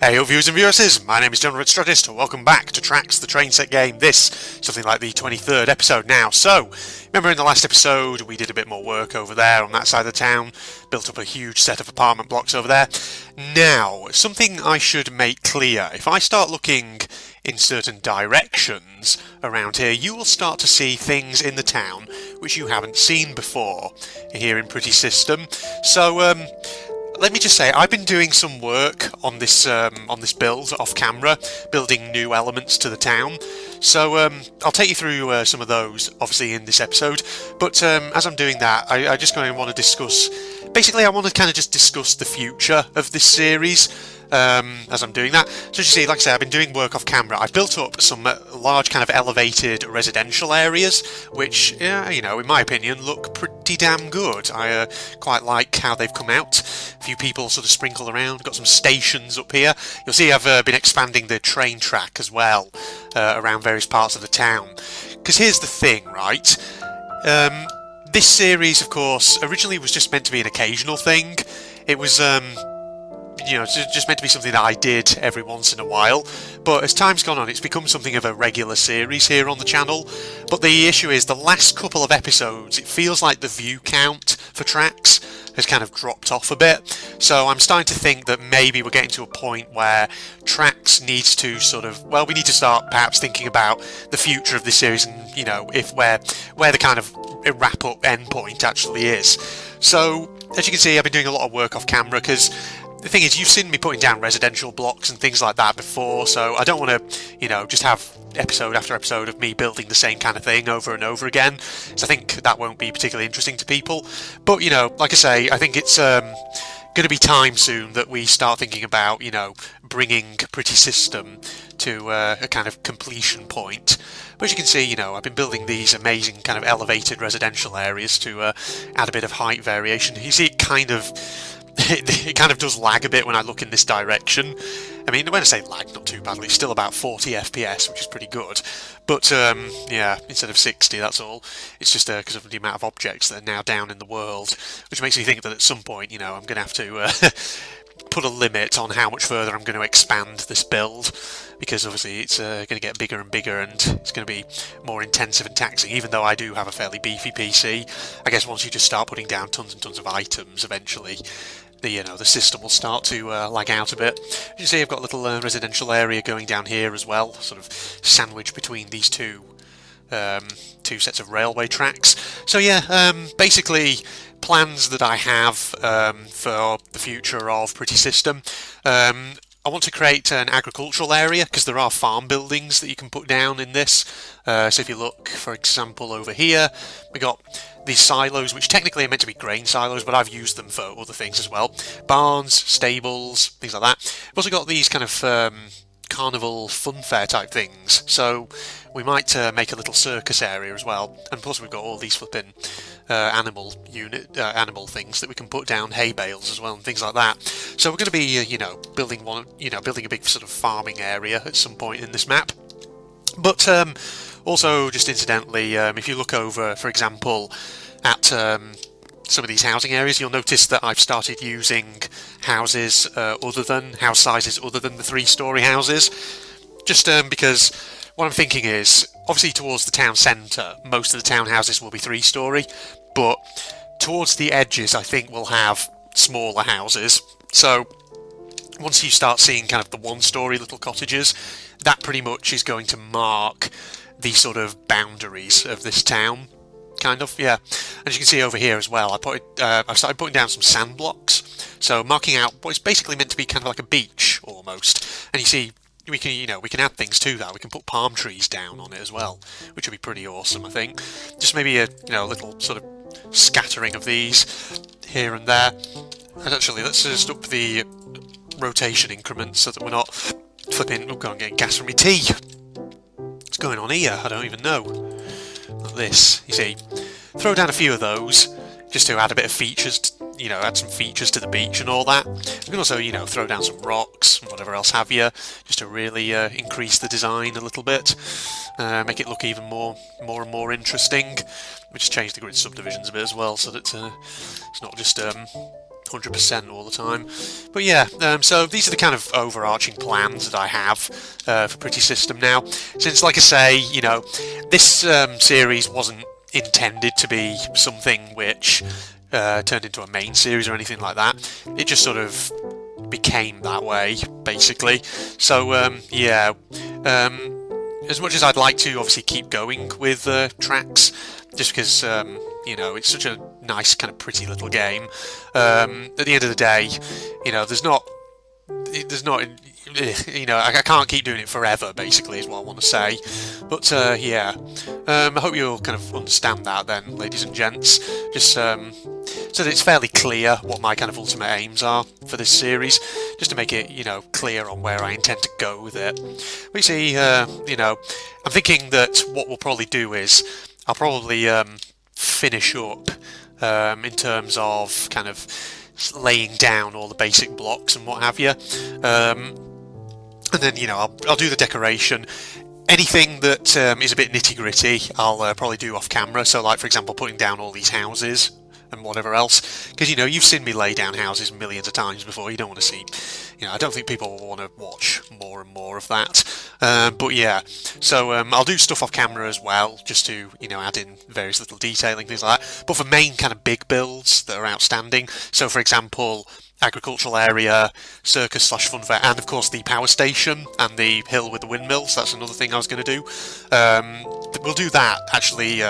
Hey all viewers and viewresses, my name is John Strategist. Welcome back to Tracks, the train set game. This is something like the 23rd episode now. So, remember in the last episode we did a bit more work over there on that side of the town, built up a huge set of apartment blocks over there. Now, something I should make clear, if I start looking in certain directions around here, you will start to see things in the town which you haven't seen before here in Pretty System. So, let me just say, I've been doing some work on this build off camera, building new elements to the town. So I'll take you through some of those, obviously, in this episode. But as I'm doing that, I just kind of want to discuss. Basically, I want to kind of just discuss the future of this series. As I'm doing that. So as you see, like I say, I've been doing work off camera. I've built up some large kind of elevated residential areas, which, you know, in my opinion, look pretty damn good. I quite like how they've come out. A few people sort of sprinkled around. Got some stations up here. You'll see I've been expanding the train track as well around various parts of the town. Because here's the thing, right? This series, of course, originally was just meant to be an occasional thing. It was you know, it's just meant to be something that I did every once in a while, but as time's gone on, it's become something of a regular series here on the channel. But the issue is, the last couple of episodes, it feels like the view count for Tracks has kind of dropped off a bit. So I'm starting to think that maybe we're getting to a point where Tracks needs to sort of, well, we need to start perhaps thinking about the future of this series and, you know, if where the kind of wrap-up endpoint actually is. So, as you can see, I've been doing a lot of work off camera because the thing is, you've seen me putting down residential blocks and things like that before, so I don't want to, you know, just have episode after episode of me building the same kind of thing over and over again, so I think that won't be particularly interesting to people. But, you know, like I say, I think it's going to be time soon that we start thinking about, you know, bringing Pretty System to a kind of completion point. But as you can see, you know, I've been building these amazing kind of elevated residential areas to add a bit of height variation. You see it kind of... It kind of does lag a bit when I look in this direction. I mean, when I say lag, not too badly, still about 40 FPS, which is pretty good. But, yeah, instead of 60, that's all. It's just because of the amount of objects that are now down in the world, which makes me think that at some point, you know, I'm going to have to put a limit on how much further I'm going to expand this build, because obviously it's going to get bigger and bigger, and it's going to be more intensive and taxing, even though I do have a fairly beefy PC. I guess once you just start putting down tons and tons of items, eventually the system will start to lag out a bit. As you see, I've got a little residential area going down here as well, sort of sandwiched between these two sets of railway tracks. So yeah, basically plans that I have for the future of Pretty System. I want to create an agricultural area because there are farm buildings that you can put down in this. So if you look, for example, over here, we got these silos, which technically are meant to be grain silos, but I've used them for other things as well. Barns, stables, things like that. We've also got these kind of carnival funfair type things, so we might make a little circus area as well. And plus we've got all these flipping animal things that we can put down, hay bales as well, and things like that. So we're going to be you know, building a big sort of farming area at some point in this map. But also, just incidentally, if you look over, for example, at some of these housing areas, you'll notice that I've started using house sizes other than the 3-storey houses. Just because what I'm thinking is, obviously towards the town centre, most of the townhouses will be 3-storey, but towards the edges, I think we'll have smaller houses. So once you start seeing kind of the 1-storey little cottages, that pretty much is going to mark the sort of boundaries of this town, kind of, yeah. As you can see over here as well, I've started putting down some sand blocks, so marking out what is basically meant to be kind of like a beach almost. And you see, we can add things to that. We can put palm trees down on it as well, which would be pretty awesome, I think. Just maybe a little sort of scattering of these here and there. And actually, let's just up the rotation increments so that we're not flipping. Oh god, I'm getting gas from my tea. What's going on here? I don't even know. Like this, you see. Throw down a few of those just to add a bit of features, add some features to the beach and all that. You can also, throw down some rocks and whatever else have you, just to really increase the design a little bit, make it look even more and more interesting. We just change the grid subdivisions a bit as well, so that it's not just 100% all the time. But yeah, so these are the kind of overarching plans that I have for Pretty System now. Since, like I say, this series wasn't intended to be something which turned into a main series or anything like that. It just sort of became that way, basically. So yeah, as much as I'd like to obviously keep going with Tracks, just because it's such a nice kind of pretty little game, at the end of the day, there's not I can't keep doing it forever, basically, is what I want to say. But yeah, I hope you'll kind of understand that then, ladies and gents, just so that it's fairly clear what my kind of ultimate aims are for this series, just to make it, clear on where I intend to go with it. But you see, I'm thinking that what we'll probably do is, I'll probably finish up in terms of kind of laying down all the basic blocks and what have you, and then I'll do the decoration. Anything that is a bit nitty gritty I'll probably do off camera, so like for example putting down all these houses and whatever else, because you've seen me lay down houses millions of times before. You don't want to see, I don't think people will want to watch more and more of that. But yeah, so I'll do stuff off camera as well, just to add in various little detailing, things like that. But for main kind of big builds that are outstanding, so for example agricultural area, circus/fun fair, and of course the power station and the hill with the windmills, that's another thing I was going to do. We'll do that actually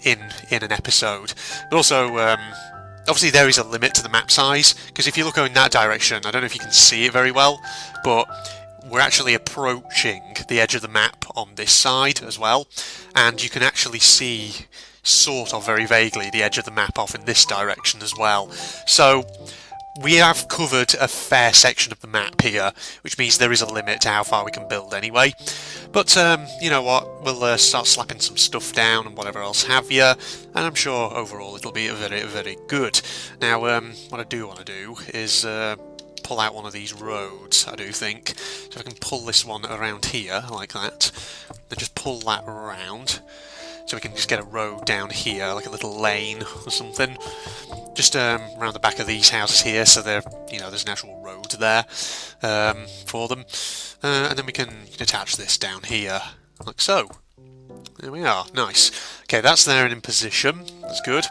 in an episode. But also obviously there is a limit to the map size, because if you look in that direction, I don't know if you can see it very well, but we're actually approaching the edge of the map on this side as well, and you can actually see sort of very vaguely the edge of the map off in this direction as well. So we have covered a fair section of the map here, which means there is a limit to how far we can build anyway. But you know what, we'll start slapping some stuff down and whatever else have you, and I'm sure overall it'll be very, very good. Now what I do want to do is pull out one of these roads, I do think. So I can pull this one around here like that, and just pull that around, so we can just get a road down here, like a little lane or something, just around the back of these houses here, so there's an actual road there for them, and then we can attach this down here, like so. There we are, nice. Okay, that's there and in position, that's good.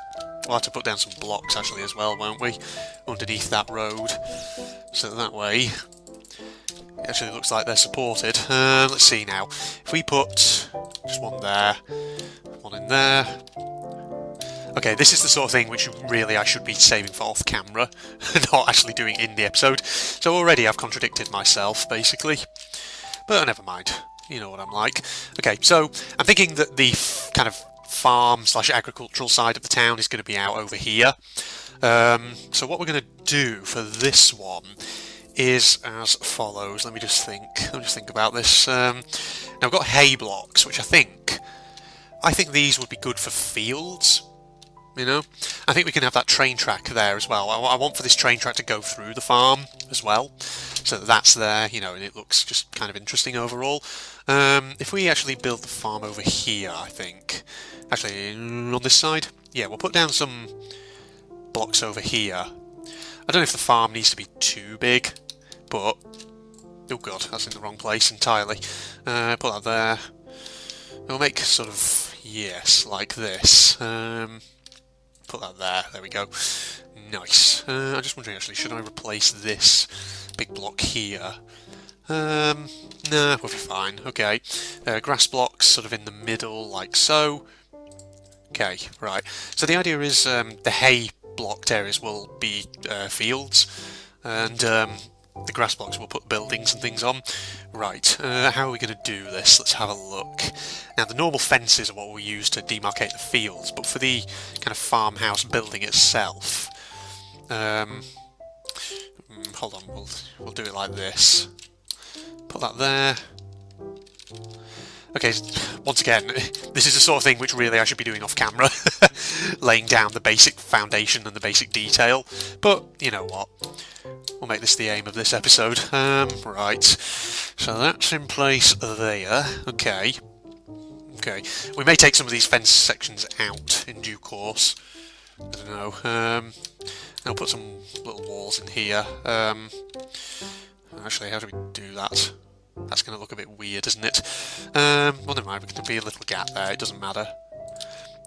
We'll have to put down some blocks actually as well, won't we, underneath that road, so that way it actually looks like they're supported. Let's see now, if we put just one there, one in there. Okay, this is the sort of thing which really I should be saving for off camera, not actually doing in the episode. So already I've contradicted myself, basically. But never mind, you know what I'm like. Okay, so I'm thinking that the kind of farm/agricultural side of the town is going to be out over here. So what we're going to do for this one is as follows. Let me just think about this. Now I've got hay blocks, which I think these would be good for fields. I think we can have that train track there as well. I want for this train track to go through the farm as well, so that's there, and it looks just kind of interesting overall. If we actually build the farm over here, I think, actually on this side, yeah, we'll put down some blocks over here. I don't know if the farm needs to be too big, but oh god, that's in the wrong place entirely. Put that there. We'll make sort of, yes, like this. Put that there we go. Nice. I'm just wondering actually, should I replace this big block here? Nah, we'll be fine. Okay. Grass blocks sort of in the middle, like so. Okay, right. So the idea is the hay blocked areas will be fields, and the grass blocks will put buildings and things on. Right, how are we going to do this? Let's have a look. Now the normal fences are what we use to demarcate the fields, but for the kind of farmhouse building itself, hold on, we'll do it like this. Put that there. Okay, once again, this is the sort of thing which really I should be doing off camera, laying down the basic foundation and the basic detail, but you know what, we'll make this the aim of this episode. Right, so that's in place there. Okay, we may take some of these fence sections out in due course. I don't know. I'll put some little walls in here. Actually, how do we do that? That's going to look a bit weird, isn't it? Well, never mind, we can be a little gap there, it doesn't matter.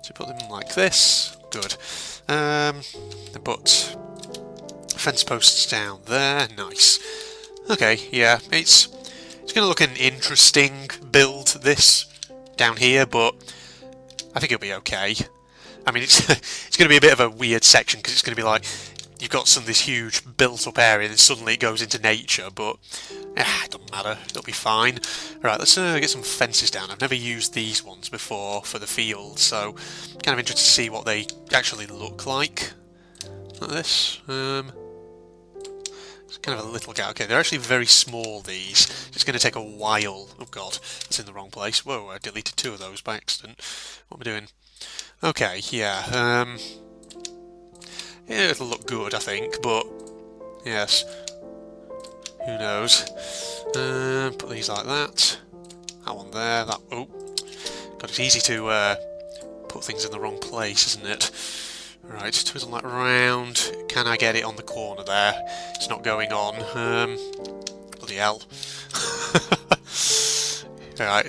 So put them like this. Good. Then put fence posts down there. Nice. Okay, yeah, it's going to look an interesting build, this, down here, but I think it'll be okay. I mean, it's going to be a bit of a weird section, because it's going to be like, you've got this huge built-up area, and then suddenly it goes into nature, but it doesn't matter, it'll be fine. Right, let's get some fences down. I've never used these ones before for the field, so kind of interested to see what they actually look like. Like this. It's kind of a little gap. Okay, they're actually very small, these. It's going to take a while. Oh god, it's in the wrong place. Whoa, I deleted 2 of those by accident. What am I doing? Okay, yeah, yeah, it'll look good, I think, but yes, who knows. Put these like that. That one there, that... oh, god, it's easy to put things in the wrong place, isn't it? Right, twizzle that round. Can I get it on the corner there? It's not going on. Bloody hell. Right.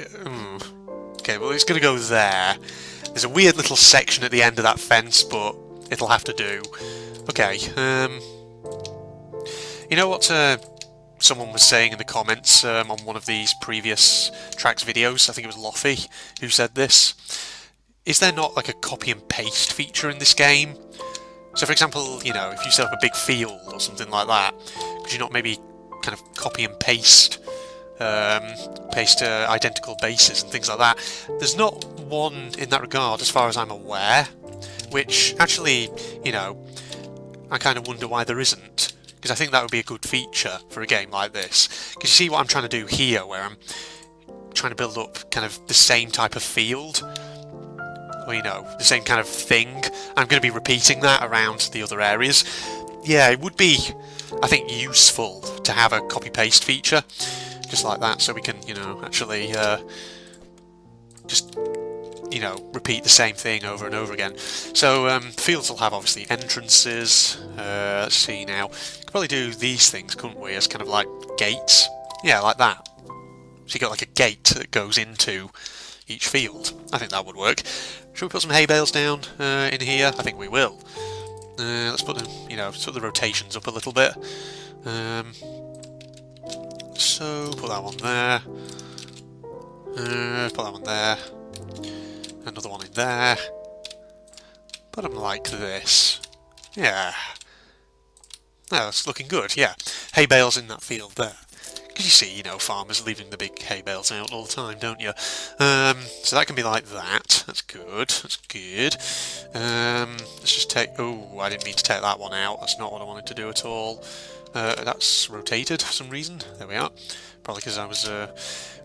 Okay, well, it's going to go there. There's a weird little section at the end of that fence, but it'll have to do. Okay. You know what someone was saying in the comments on one of these previous Tracks videos? I think it was Loffy who said this. Is there not like a copy and paste feature in this game? So for example, you know, if you set up a big field or something like that, could you not maybe kind of copy and paste identical bases and things like that? There's not one in that regard as far as I'm aware, which actually, you know, I kind of wonder why there isn't, because I think that would be a good feature for a game like this. Because you see what I'm trying to do here, where I'm trying to build up kind of the same type of field, or, you know, the same kind of thing. I'm going to be repeating that around the other areas. Yeah, it would be, I think, useful to have a copy-paste feature, just like that, so we can, you know, actually just, you know, repeat the same thing over and over again. So fields will have, obviously, entrances. Let's see now. We could probably do these things, couldn't we, as kind of like gates? Yeah, like that. So you got like a gate that goes into each field. I think that would work. Should we put some hay bales down in here? I think we will. Let's put them, you know, sort of the rotations up a little bit. So put that one there. Put that one there. Another one in there. Put them like this. Yeah. Yeah, that's looking good, yeah. Hay bales in that field there. Because you see, you know, farmers leaving the big hay bales out all the time, don't you? So that can be like that. That's good. That's good. Let's just take... oh, I didn't mean to take that one out. That's not what I wanted to do at all. That's rotated for some reason. There we are. Probably because I was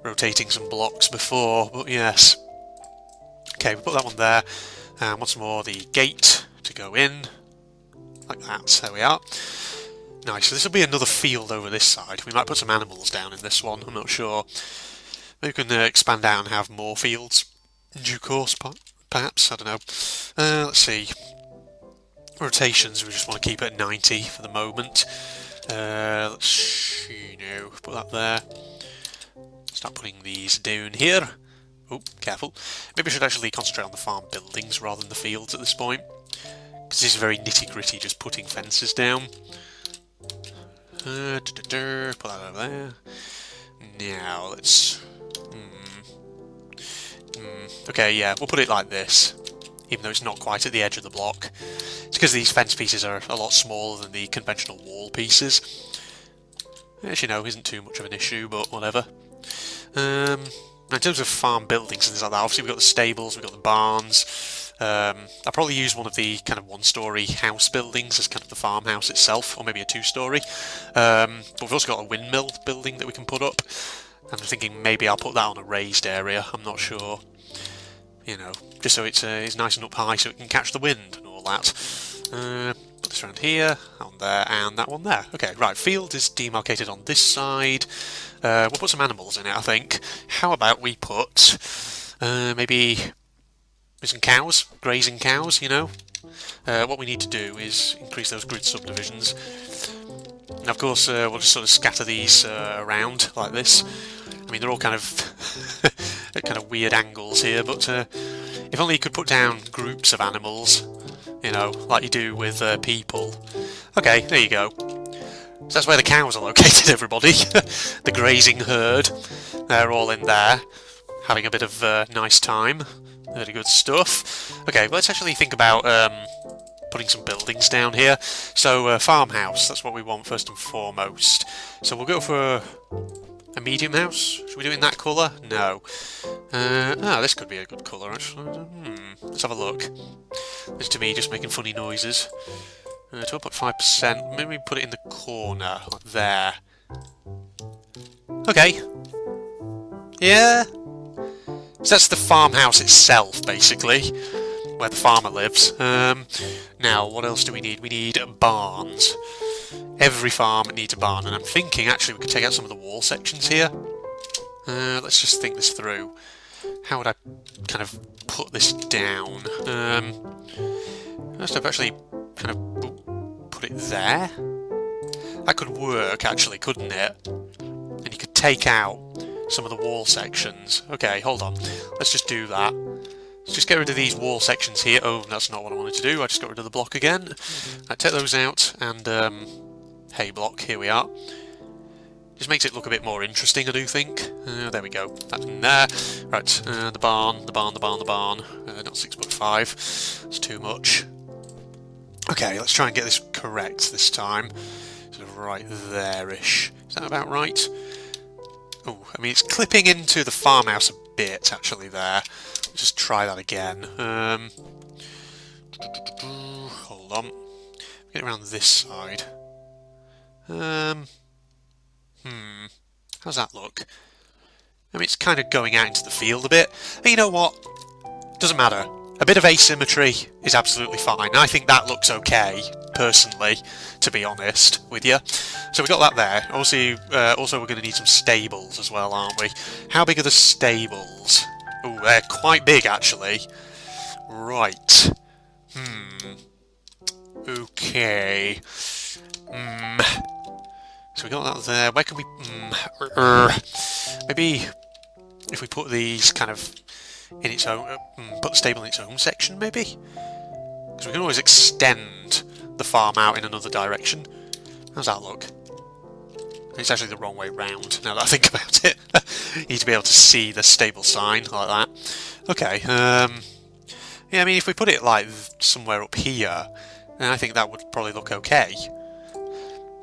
rotating some blocks before, but yes. Okay, we put that one there. And once more, the gate to go in. Like that. There we are. Nice, so this will be another field over this side. We might put some animals down in this one, I'm not sure. Maybe we can expand out and have more fields in due course, perhaps, I don't know. Let's see. Rotations, we just want to keep it at 90 for the moment. Let's, you know, put that there. Start putting these down here. Oh, careful. Maybe I should actually concentrate on the farm buildings rather than the fields at this point. Because this is very nitty-gritty, just putting fences down. Put that over there. Now let's... Okay, yeah, we'll put it like this, even though it's not quite at the edge of the block. It's because these fence pieces are a lot smaller than the conventional wall pieces. Which, you know, isn't too much of an issue, but whatever. In terms of farm buildings and things like that, obviously we've got the stables, we've got the barns. I'll probably use one of the kind of one-storey house buildings as kind of the farmhouse itself, or maybe a two-storey. But we've also got a windmill building that we can put up. I'm thinking maybe I'll put that on a raised area, I'm not sure. You know, just so it's nice and up high so it can catch the wind and all that. Put this around here, that one there, and that one there. Okay, right, field is demarcated on this side. We'll put some animals in it, I think. How about we put maybe some cows, grazing cows, you know? what we need to do is increase those grid subdivisions. And of course, we'll just sort of scatter these around like this. I mean, they're all kind of at kind of weird angles here, but if only you could put down groups of animals, you know, like you do with people. Okay, there you go. So that's where the cows are located, everybody. The grazing herd. They're all in there, having a bit of nice time. Very good stuff. Okay, well, let's actually think about putting some buildings down here. So, farmhouse, that's what we want first and foremost. So we'll go for a medium house. Should we do it in that colour? No. This could be a good colour, actually. Let's have a look. This is to me just making funny noises. 12.5%. Maybe put it in the corner, like there. Okay. Yeah. So that's the farmhouse itself, basically, where the farmer lives. Now, what else do we need? We need barns. Every farm needs a barn, and I'm thinking, actually, we could take out some of the wall sections here. Let's just think this through. How would I kind of put this down? First, I've actually kind of put it there. That could work, actually, couldn't it? And you could take out some of the wall sections. Okay, hold on. Let's just do that. Let's just get rid of these wall sections here. Oh, that's not what I wanted to do. I just got rid of the block again. Right, take those out, and hay block, here we are. Just makes it look a bit more interesting, I do think. There we go. That's in there. Right, the barn. Not 6.5. That's too much. Okay, let's try and get this correct this time. Sort of right there-ish. Is that about right? Oh, I mean, it's clipping into the farmhouse a bit, actually, there. Let's just try that again. Hold on. Get around this side. How's that look? I mean, it's kind of going out into the field a bit. But you know what? Doesn't matter. A bit of asymmetry is absolutely fine. I think that looks okay, personally, to be honest with you. So we got that there. Also, we're going to need some stables as well, aren't we? How big are the stables? Oh, they're quite big, actually. Right. Okay. So we got that there. Where can we... maybe if we put these kind of in its own... put the stable in its own section, maybe? Because we can always extend the farm out in another direction. How's that look? It's actually the wrong way round, now that I think about it. You need to be able to see the stable sign, like that. Okay, yeah, I mean, if we put it, like, somewhere up here, then I think that would probably look okay.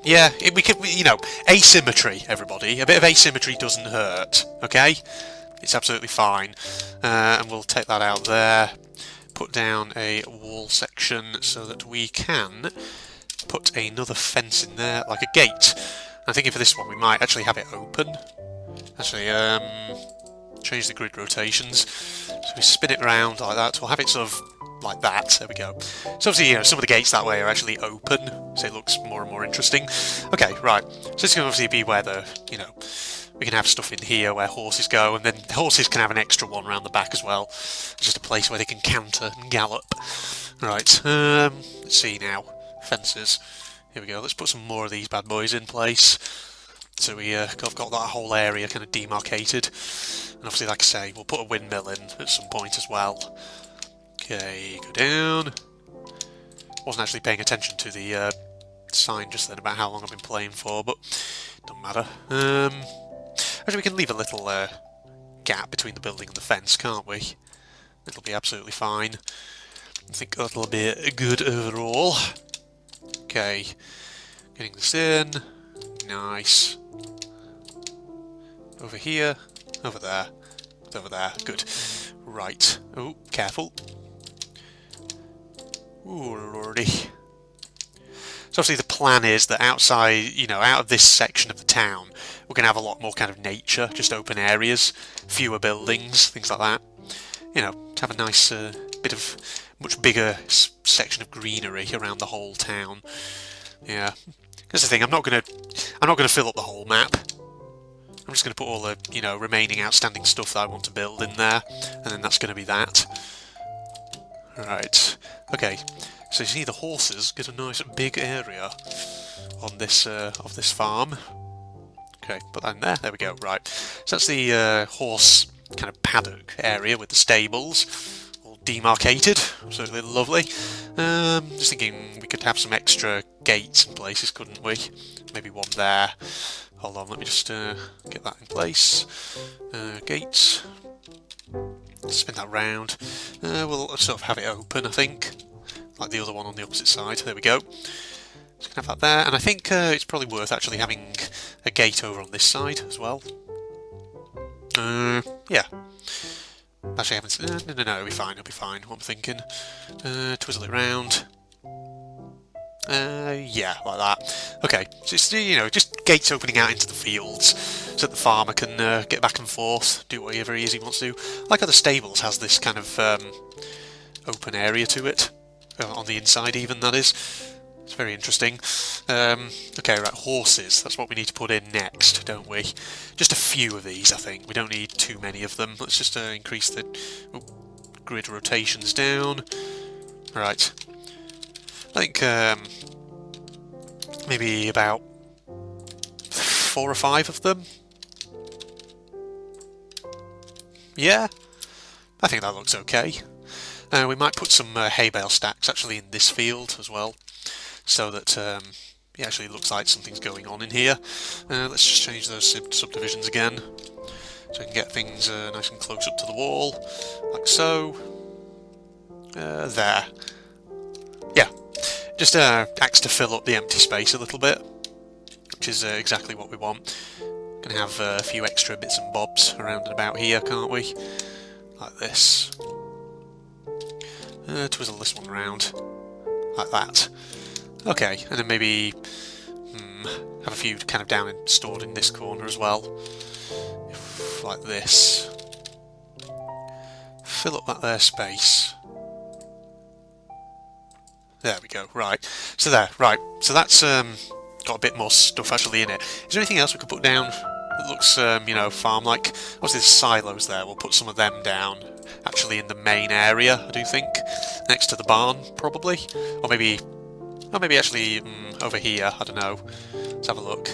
Yeah, we could, you know, asymmetry, everybody. A bit of asymmetry doesn't hurt, okay? It's absolutely fine. And we'll take that out there. Put down a wall section so that we can put another fence in there, like a gate. I'm thinking for this one we might actually have it open. Actually, change the grid rotations. So we spin it around like that. We'll have it sort of like that. There we go. So obviously, you know, some of the gates that way are actually open, so it looks more and more interesting. Okay, right. So this can obviously be where the, you know, we can have stuff in here where horses go, and then the horses can have an extra one around the back as well. It's just a place where they can canter and gallop. Right, let's see now. Fences. Here we go. Let's put some more of these bad boys in place. So we have got that whole area kind of demarcated. And obviously, like I say, we'll put a windmill in at some point as well. Okay, go down. Wasn't actually paying attention to the sign just then about how long I've been playing for, but doesn't matter. Actually, we can leave a little gap between the building and the fence, can't we? It'll be absolutely fine. I think that'll be good overall. Okay, getting this in. Nice. Over here. Over there. Over there. Good. Right. Oh, careful. Ooh, lordy. So obviously the plan is that outside, you know, out of this section of the town, we're going to have a lot more kind of nature, just open areas, fewer buildings, things like that. You know, to have a nice bit of, much bigger section of greenery around the whole town. Yeah. That's the thing, I'm not going to fill up the whole map. I'm just going to put all the, you know, remaining outstanding stuff that I want to build in there, and then that's going to be that. Right. Okay. So you see the horses get a nice big area on this of this farm. Okay, put that in there. There we go. Right. So that's the horse kind of paddock area with the stables all demarcated. Absolutely lovely. Just thinking we could have some extra gates in places, couldn't we? Maybe one there. Hold on, let me just get that in place. Gates. Spin that round. We'll sort of have it open, I think. Like the other one on the opposite side. There we go. Just gonna have that there. And I think it's probably worth actually having a gate over on this side as well. Yeah. Actually, I haven't... no, it'll be fine, it'll be fine, what I'm thinking. Twizzle it round. Yeah, like that. Okay, so it's, you know, just gates opening out into the fields so that the farmer can get back and forth, do whatever he wants to do. I like how the stables has this kind of open area to it, on the inside even, that is. It's very interesting. Okay, right, horses, that's what we need to put in next, don't we? Just a few of these, I think. We don't need too many of them. Let's just increase the grid rotations down. Right. I think maybe about 4 or 5 of them. Yeah, I think that looks okay. We might put some hay bale stacks actually in this field as well, so that it actually looks like something's going on in here. Let's just change those subdivisions again, so we can get things nice and close up to the wall, like so. There. Yeah. Just acts to fill up the empty space a little bit, which is exactly what we want. Gonna have a few extra bits and bobs around and about here, can't we? Like this. Twizzle this one around, like that. Okay, and then maybe have a few kind of down and stored in this corner as well, like this. Fill up that there space. There we go, right. So there, right. So that's got a bit more stuff actually in it. Is there anything else we could put down that looks, you know, farm-like? Obviously there's silos there, we'll put some of them down, actually in the main area, I do think. Next to the barn, probably. Or maybe actually over here, I don't know. Let's have a look.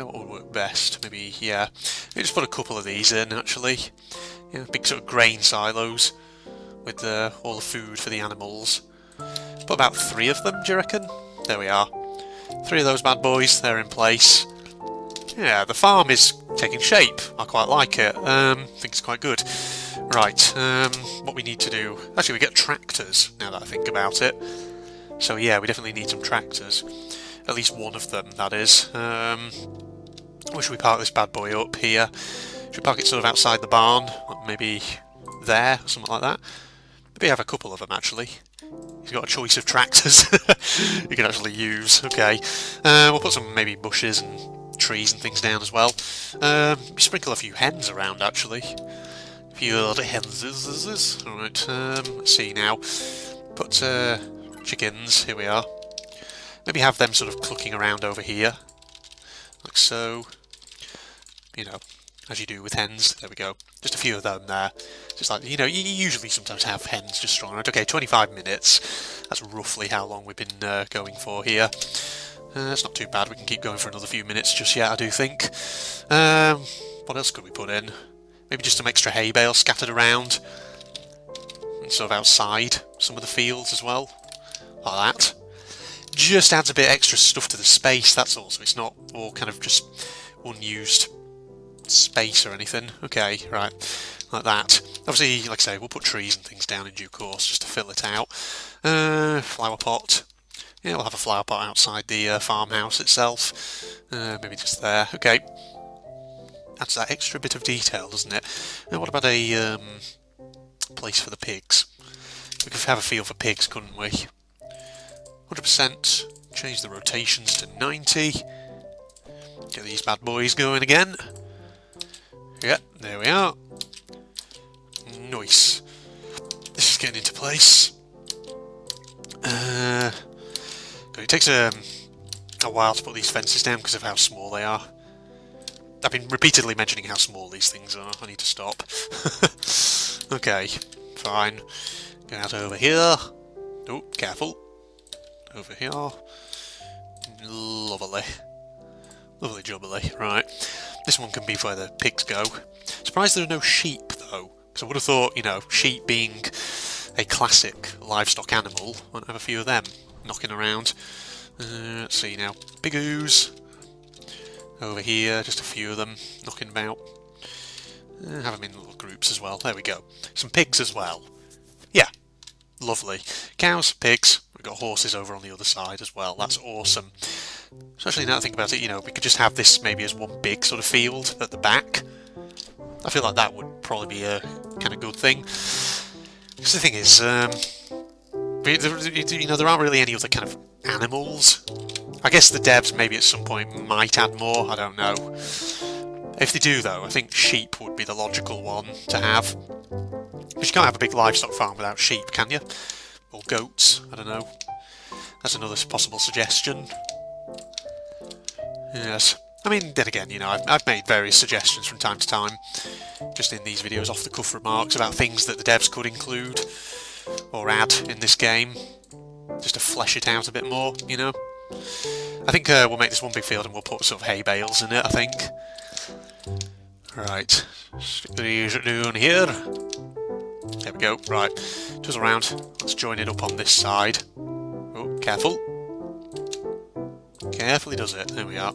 What would work best? Maybe, yeah. Maybe just put a couple of these in, actually. Yeah, big sort of grain silos with all the food for the animals. Put about 3 of them, do you reckon? There we are. 3 of those bad boys, they're in place. Yeah, the farm is taking shape. I quite like it. I think it's quite good. Right, what we need to do... Actually, we get tractors, now that I think about it. So yeah, we definitely need some tractors. At least one of them, that is. Where should we park this bad boy up here? Should we park it sort of outside the barn? Like maybe there, or something like that? Maybe have a couple of them, actually. He's got a choice of tractors you can actually use. Okay, we'll put some maybe bushes and trees and things down as well. Sprinkle a few hens around, actually. A few little hens. Alright, let's see now. Put chickens, here we are. Maybe have them sort of clucking around over here. Like so. You know, as you do with hens. There we go. Just a few of them there. Just like, you know, you usually sometimes have hens just strung around. Okay, 25 minutes. That's roughly how long we've been going for here. It's not too bad. We can keep going for another few minutes just yet, I do think. What else could we put in? Maybe just some extra hay bale scattered around. And sort of outside some of the fields as well. Like that. Just adds a bit extra stuff to the space, that's all. So it's not all kind of just unused space or anything. Okay, right, like that. Obviously, like I say, we'll put trees and things down in due course just to fill it out. Flower pot. Yeah, we'll have a flower pot outside the farmhouse itself. Maybe just there. Okay. Adds that extra bit of detail, doesn't it? Now, what about a place for the pigs? We could have a field for pigs, couldn't we? 100%. Change the rotations to 90. Get these bad boys going again. Yeah, there we are. Nice. This is getting into place. It takes a while to put these fences down because of how small they are. I've been repeatedly mentioning how small these things are. I need to stop. Okay, fine. Go out over here. Oh, careful. Over here. Lovely. Lovely jubbly. Right. This one can be where the pigs go. Surprised there are no sheep, though. Because I would have thought, you know, sheep being a classic livestock animal, won't have a few of them knocking around. Let's see now. Pigoos. Over here, just a few of them knocking about. Have them in little groups as well. There we go. Some pigs as well. Yeah. Lovely. Cows, pigs. We've got horses over on the other side as well. That's awesome. Especially now that I think about it, you know, we could just have this maybe as one big sort of field at the back. I feel like that would probably be a kind of good thing. Because the thing is, you know, there aren't really any other kind of animals. I guess the devs maybe at some point might add more, I don't know. If they do though, I think sheep would be the logical one to have. Because you can't have a big livestock farm without sheep, can you? Or goats, I don't know. That's another possible suggestion. Yes. I mean, then again, you know, I've made various suggestions from time to time, just in these videos, off-the-cuff remarks about things that the devs could include or add in this game, just to flesh it out a bit more, you know. I think we'll make this one big field and we'll put sort of hay bales in it, I think. Right, stick these down here. There we go, right, twizzle around, let's join it up on this side. Oh, careful. Carefully does it, there we are.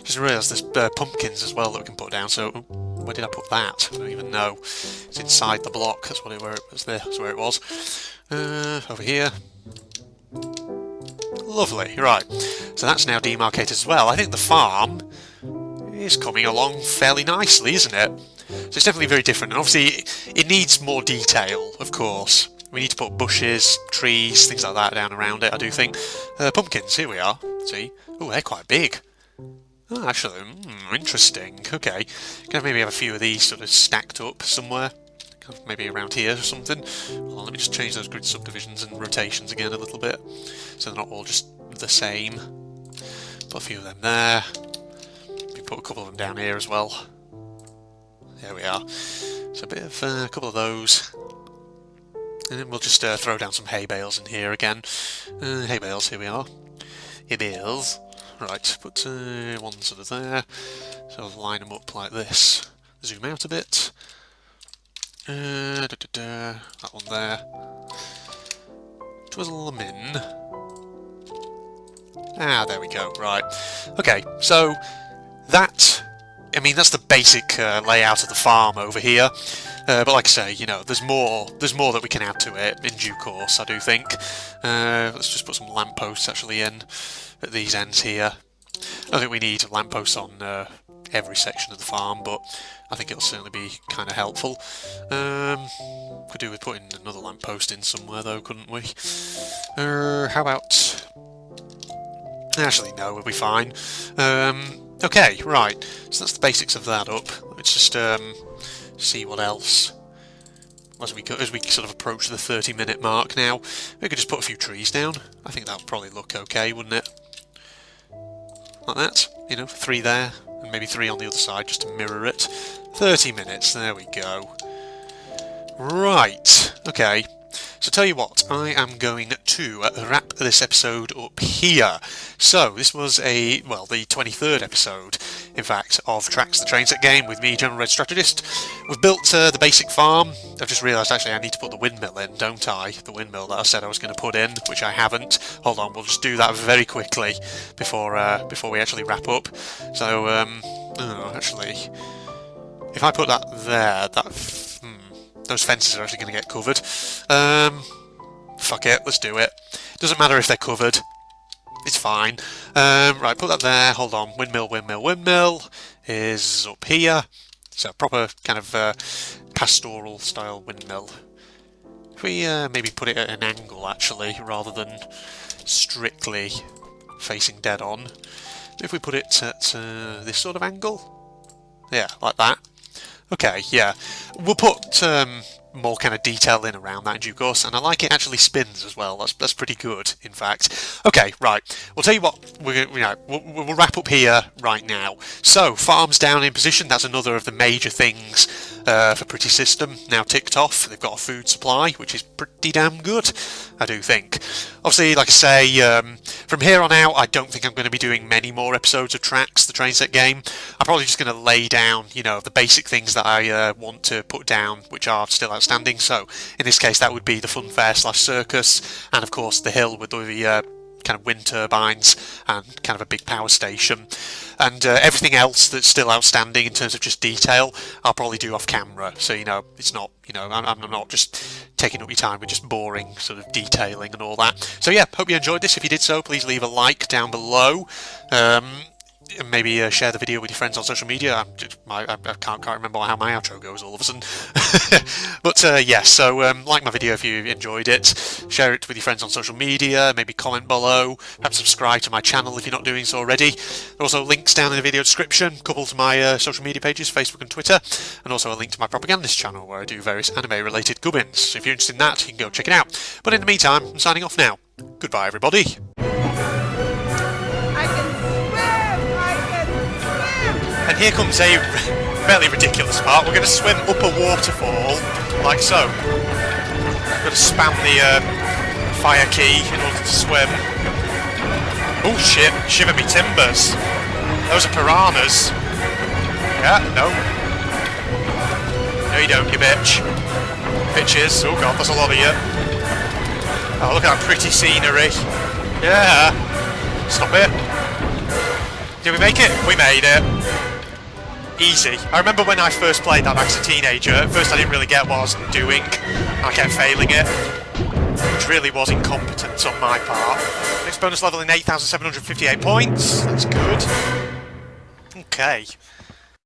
Just realised there's pumpkins as well that we can put down, so where did I put that? I don't even know. It's inside the block, that's where it was there, that's where it was. Over here. Lovely, right. So that's now demarcated as well. I think the farm is coming along fairly nicely, isn't it? So it's definitely very different, and obviously it needs more detail, of course. We need to put bushes, trees, things like that down around it, I do think. Pumpkins, here we are. See? Oh, they're quite big. Oh, actually, interesting. Okay. Can I maybe have a few of these sort of stacked up somewhere? Maybe around here or something. Well, let me just change those grid subdivisions and rotations again a little bit, so they're not all just the same. Put a few of them there. Maybe put a couple of them down here as well. There we are. So a bit of a couple of those. And then we'll just throw down some hay bales in here again. Hay bales, here we are. Hay bales. Right, put one sort of there. So I'll line them up like this. Zoom out a bit. That one there. Twizzle them in. Ah, there we go. Right. Okay, so that, I mean, that's the basic layout of the farm over here. But like I say, you know, there's more that we can add to it in due course, I do think. Let's just put some lampposts actually in at these ends here. I don't think we need lampposts on every section of the farm, but I think it'll certainly be kind of helpful. Could do with putting another lamppost in somewhere though, couldn't we? How about... Actually, no, we'll be fine. Okay, right. So that's the basics of that up. Let's just see what else. As we sort of approach the 30-minute mark now, we could just put a few trees down. I think that would probably look okay, wouldn't it? Like that, you know, 3 there, and maybe 3 on the other side just to mirror it. 30 minutes, there we go. Right, okay. So tell you what, I am going to wrap this episode up here. So, this was the 23rd episode, in fact, of Tracks the Trainset Game with me, General Red Strategist. We've built the basic farm. I've just realised, actually, I need to put the windmill in, don't I? The windmill that I said I was going to put in, which I haven't. Hold on, we'll just do that very quickly before we actually wrap up. So, actually, if I put that there, those fences are actually going to get covered. Fuck it, let's do it. Doesn't matter if they're covered. It's fine. Right, put that there. Hold on. Windmill is up here. So proper kind of pastoral style windmill. If we maybe put it at an angle actually, rather than strictly facing dead on. If we put it at this sort of angle. Yeah, like that. Okay, yeah. We'll put more kind of detailing around that in due course, and I like it actually spins as well. That's pretty good, in fact. Okay, right. We'll tell you what. We'll wrap up here right now. So, farms down in position. That's another of the major things for Pretty System now ticked off. They've got a food supply, which is pretty damn good, I do think. Obviously, like I say, from here on out, I don't think I'm going to be doing many more episodes of Tracks, the train set game. I'm probably just going to lay down, the basic things that I want to put down, which are still outstanding. So, in this case, that would be the funfair/circus, and of course the hill with the kind of wind turbines and kind of a big power station, and everything else that's still outstanding in terms of just detail I'll probably do off camera, so it's not I'm not just taking up your time with just boring sort of detailing and all that. So yeah, hope you enjoyed this. If you did so, please leave a like down below, and maybe share the video with your friends on social media. I can't remember how my outro goes all of a sudden. But yes, so like my video if you enjoyed it, share it with your friends on social media, maybe comment below, perhaps subscribe to my channel if you're not doing so already. There are also links down in the video description, a couple to my social media pages, Facebook and Twitter, and also a link to my propagandist channel where I do various anime related gubbins. So if you're interested in that, you can go check it out. But in the meantime, I'm signing off now. Goodbye everybody. And here comes a fairly ridiculous part. We're going to swim up a waterfall, like so. We're going to spam the fire key in order to swim. Oh shit, shiver me timbers. Those are piranhas. Yeah, no. No you don't, you bitch. Bitches. Oh god, there's a lot of you. Oh, look at that pretty scenery. Yeah. Stop it. Did we make it? We made it. Easy. I remember when I first played that as a teenager, at first I didn't really get what I was doing, and I kept failing it, which really was incompetence on my part. Next bonus level in 8,758 points, that's good. Okay.